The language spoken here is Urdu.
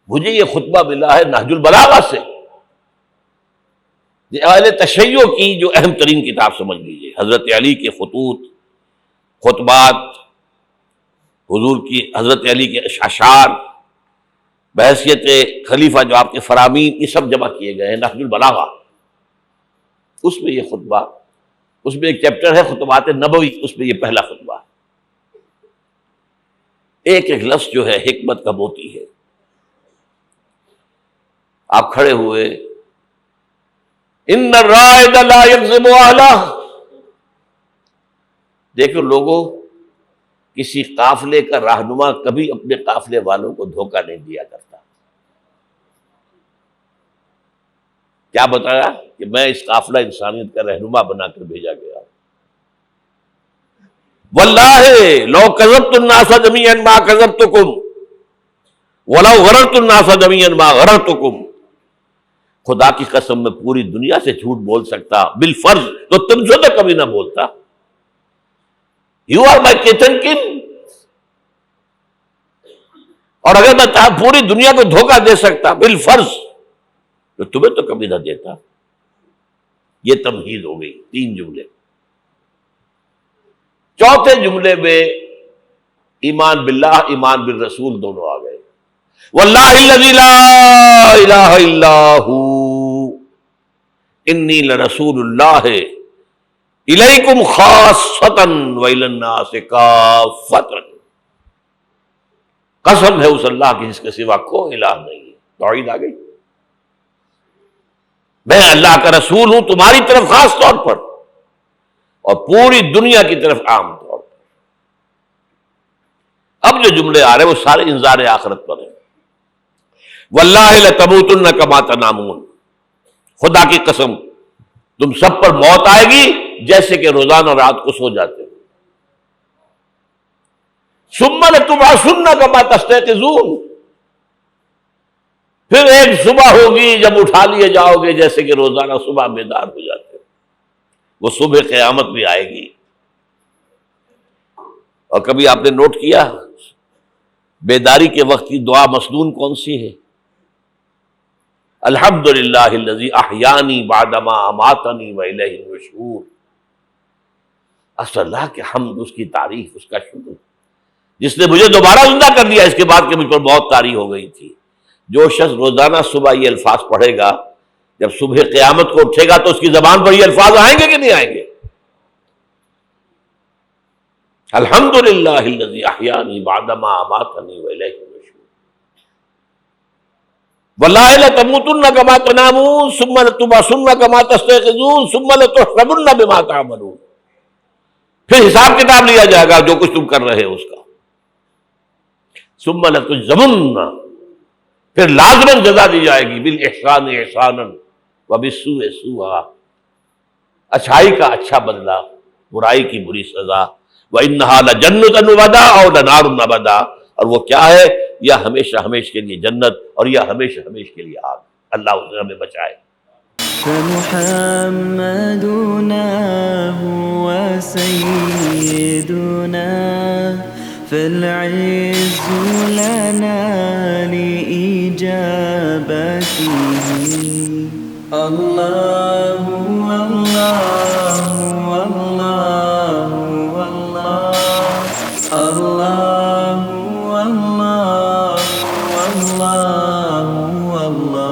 مجھے یہ خطبہ ملا ہے نہج البلاغہ سے، یہ اہل تشیع کی جو اہم ترین کتاب سمجھ لیجیے، حضرت علی کے خطوط، خطبات، حضور کی حضرت علی کے اشعار بحیثیت خلیفہ جو آپ کے فرامین، یہ سب جمع کیے گئے ہیں نہج البلاغہ۔ اس میں یہ خطبہ، اس میں ایک چیپٹر ہے خطبات نبوی، اس میں یہ پہلا خطبہ ہے۔ ایک ایک لفظ جو ہے حکمت کا موتی ہے۔ آپ کھڑے ہوئے، ان الرائد لا یکذب اہلہ، دیکھو لوگوں، کسی قافلے کا رہنما کبھی اپنے قافلے والوں کو دھوکہ نہیں دیا کرتا۔ کیا بتایا کہ میں اس قافلہ انسانیت کا رہنما بنا کر بھیجا گیا۔ واللہ لو کذبت الناس جميعا ما کذبتکم ولو غررت الناس جميعا ما غررتکم، خدا کی قسم میں پوری دنیا سے جھوٹ بول سکتا بالفرض تو تم سے تو کبھی نہ بولتا۔ یو آر مائی کچن کن، اور اگر میں پوری دنیا کو دھوکہ دے سکتا بالفرض تو تمہیں تو کبھی نہ دیتا۔ یہ تمہید ہو گئی، 3 جملے۔ چوتھے جملے میں ایمان باللہ، ایمان بالرسول دونوں آ گئے۔ واللہ الذی لا الہ الا ہو انی لرسول اللہ الیکم خاصۃ والی الناس کافۃ، قسم ہے اس اللہ کی جس کے سوا کوئی الہ نہیں ہے۔ توحید آ گئی، میں اللہ کا رسول ہوں تمہاری طرف خاص طور پر اور پوری دنیا کی طرف عام طور پر۔ اب جو جملے آ رہے ہیں وہ سارے انذار آخرت پر ہیں۔ واللہ لتموتن کما تنامون، خدا کی قسم تم سب پر موت آئے گی جیسے کہ روزانہ رات کو سو جاتے ہو۔ ثم لتبعثن کما تستيقظون، پھر ایک صبح ہوگی جب اٹھا لیے جاؤ گے جیسے کہ روزانہ صبح بیدار ہو جاتے ہو۔ وہ صبح قیامت بھی آئے گی۔ اور کبھی آپ نے نوٹ کیا بیداری کے وقت کی دعا مسنون کون سی ہے؟ الحمدللہ الذی احیانی بعدما اماتنی والیہ النشور۔ اصل اللہ کے حمد، اس کی تعریف، اس کا شکر، جس نے مجھے دوبارہ زندہ کر دیا اس کے بعد کہ مجھ پر موت طاری ہو گئی تھی۔ جو شخص روزانہ صبح یہ الفاظ پڑھے گا، جب صبح قیامت کو اٹھے گا تو اس کی زبان پر یہ الفاظ آئیں گے کہ نہیں آئیں گے؟ الحمدللہ الذی احیانی بعدما اماتنی والیہ النشور۔ واللہ لتموتن کما تنامون ثم لتبعثن کما تستيقظون ثم لتحسبن بما تعملون، پھر حساب کتاب لیا جائے گا جو کچھ تم کر رہے ہو اس کا۔ ثم لتجزون، پھر لازماً جزا دی جائے گی، بالاحسان احسانا وبالسوء سوءا، اچھائی کا اچھا بدلہ، برائی کی بری سزا۔ وَإِنَّهَا لَجَنَّةٌ وَبَدَا أَوْ لَنَارٌ أَبَدًا، اور وہ کیا ہے؟ یا ہمیشہ ہمیشہ کے لیے جنت اور یا ہمیشہ ہمیشہ کے لیے آگ۔ اللہ اسے ہمیں بچائے۔ فمحمدنا هو سيدنا فالعز لنا لإجابته الله الله الله الله الله الله الله